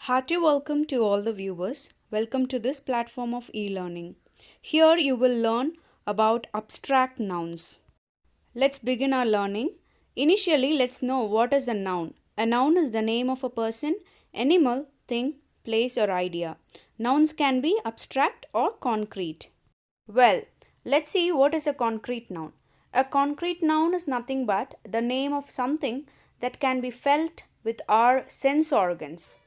Hearty welcome to all the viewers. Welcome to this platform of e-learning. Here you will learn about abstract nouns. Let's begin our learning. Initially, let's know what is a noun. A noun is the name of a person, animal, thing, place or idea. Nouns can be abstract or concrete. Well, let's see what is a concrete noun. A concrete noun is nothing but the name of something that can be felt with our sense organs.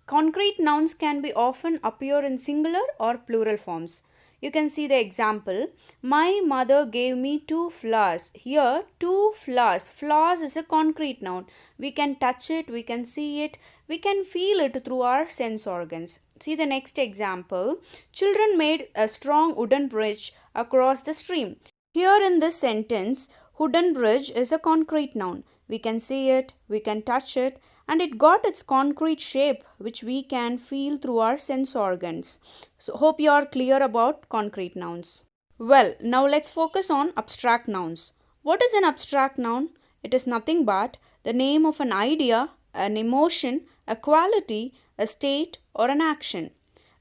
Concrete nouns can be often appear in singular or plural forms. You can see the example. My mother gave me two flowers. Here, two flowers. Flowers is a concrete noun. We can touch it, we can see it, we can feel it through our sense organs. See the next example. Children made a strong wooden bridge across the stream. Here in this sentence, wooden bridge is a concrete noun. We can see it, we can touch it, and it got its concrete shape which we can feel through our sense organs. So hope you are clear about concrete nouns. Well, now let's focus on abstract nouns. What is an abstract noun? It is nothing but the name of an idea, an emotion, a quality, a state or an action.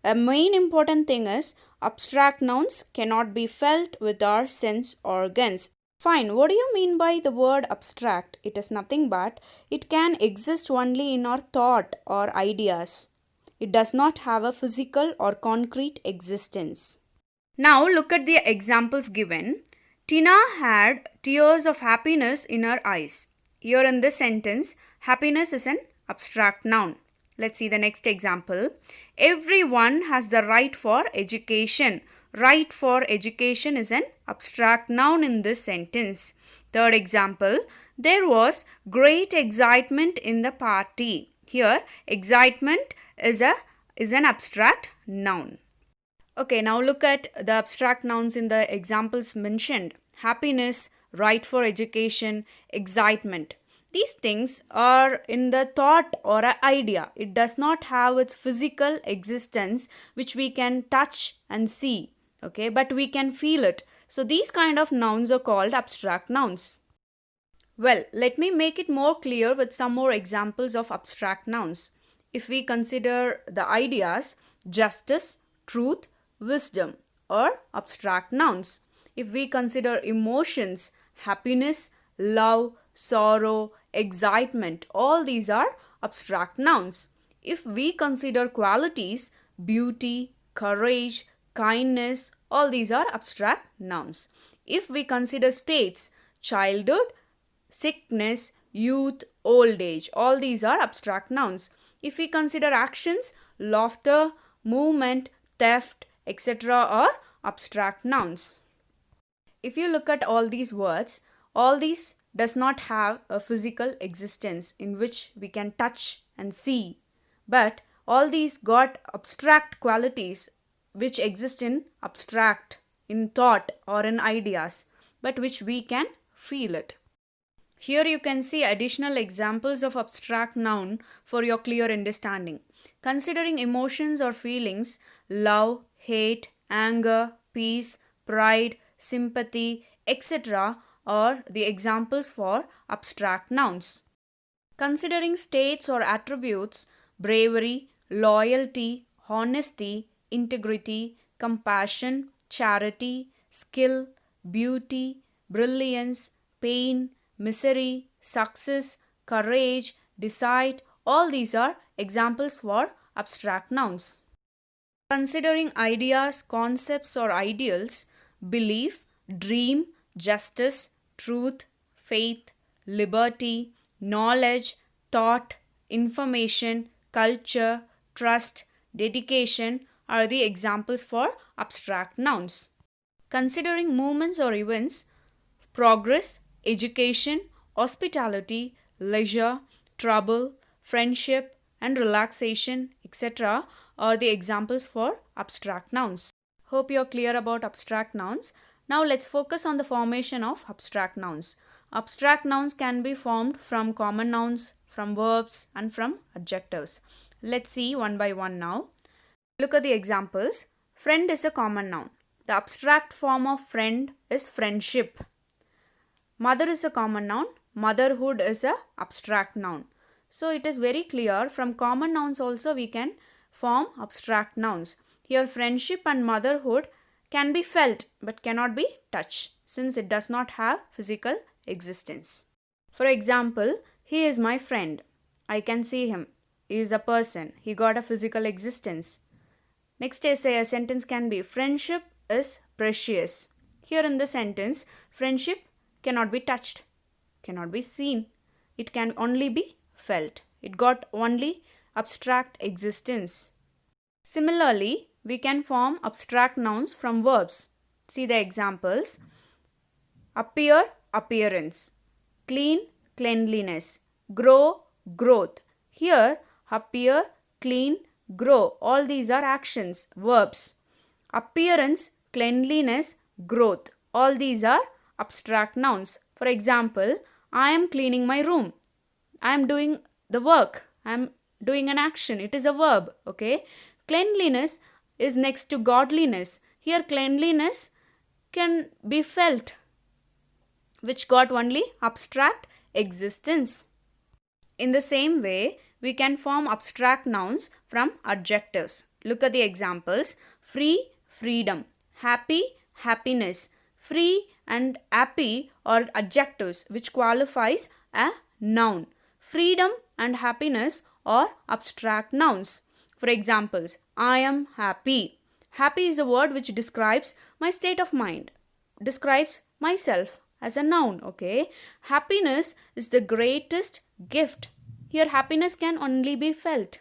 A main important thing is abstract nouns cannot be felt with our sense organs. Fine, what do you mean by the word abstract? It is nothing but it can exist only in our thought or ideas. It does not have a physical or concrete existence. Now look at the examples given. Tina had tears of happiness in her eyes. Here in this sentence, happiness is an abstract noun. Let's see the next example. Everyone has the right for education. Right for education is an abstract noun in this sentence. Third example, there was great excitement in the party. Here, excitement is an abstract noun. Okay, now look at the abstract nouns in the examples mentioned. Happiness, right for education, excitement. These things are in the thought or an idea. It does not have its physical existence which we can touch and see. Okay, but we can feel it. So these kind of nouns are called abstract nouns. Well, let me make it more clear with some more examples of abstract nouns. If we consider the ideas, justice, truth, wisdom are abstract nouns. If we consider emotions, happiness, love, sorrow, excitement, all these are abstract nouns. If we consider qualities, beauty, courage, kindness, all these are abstract nouns. If we consider states, childhood, sickness, youth, old age, all these are abstract nouns. If we consider actions, laughter, movement, theft, etc. are abstract nouns. If you look at all these words, all these does not have a physical existence in which we can touch and see, but all these got abstract qualities which exist in abstract, in thought or in ideas, but which we can feel it. Here you can see additional examples of abstract noun for your clear understanding. Considering emotions or feelings, love, hate, anger, peace, pride, sympathy, etc. are the examples for abstract nouns. Considering states or attributes, bravery, loyalty, honesty, integrity, compassion, charity, skill, beauty, brilliance, pain, misery, success, courage, decide, all these are examples for abstract nouns. Considering ideas, concepts or ideals, belief, dream, justice, truth, faith, liberty, knowledge, thought, information, culture, trust, dedication are the examples for abstract nouns. Considering movements or events, progress, education, hospitality, leisure, trouble, friendship, and relaxation, etc. are the examples for abstract nouns. Hope you're clear about abstract nouns. Now let's focus on the formation of abstract nouns. Abstract nouns can be formed from common nouns, from verbs, and from adjectives. Let's see one by one now. Look at the examples. Friend is a common noun. The abstract form of friend is friendship. Mother is a common noun. Motherhood is a abstract noun. So it is very clear from common nouns also we can form abstract nouns. Here friendship and motherhood can be felt but cannot be touched since it does not have physical existence. For example, he is my friend. I can see him. He is a person. He got a physical existence. Next essay, a sentence can be friendship is precious. Here in the sentence, friendship cannot be touched, cannot be seen. It can only be felt. It got only abstract existence. Similarly, we can form abstract nouns from verbs. See the examples. Appear, appearance. Clean, cleanliness. Grow, growth. Here, appear, clean, grow. All these are actions, verbs. Appearance, cleanliness, growth. All these are abstract nouns. For example, I am cleaning my room. I am doing the work. I am doing an action. It is a verb. Okay. Cleanliness is next to godliness. Here cleanliness can be felt, which got only abstract existence. In the same way, we can form abstract nouns from adjectives. Look at the examples. Free, freedom. Happy, happiness. Free and happy are adjectives which qualifies a noun. Freedom and happiness are abstract nouns. For examples, I am happy. Happy is a word which describes my state of mind, describes myself as a noun, okay? Happiness is the greatest gift. Here happiness can only be felt.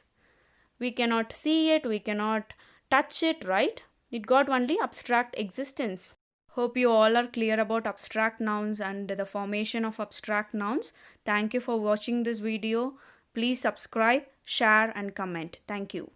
We cannot see it, we cannot touch it, right? It got only abstract existence. Hope you all are clear about abstract nouns and the formation of abstract nouns. Thank you for watching this video. Please subscribe, share and comment. Thank you.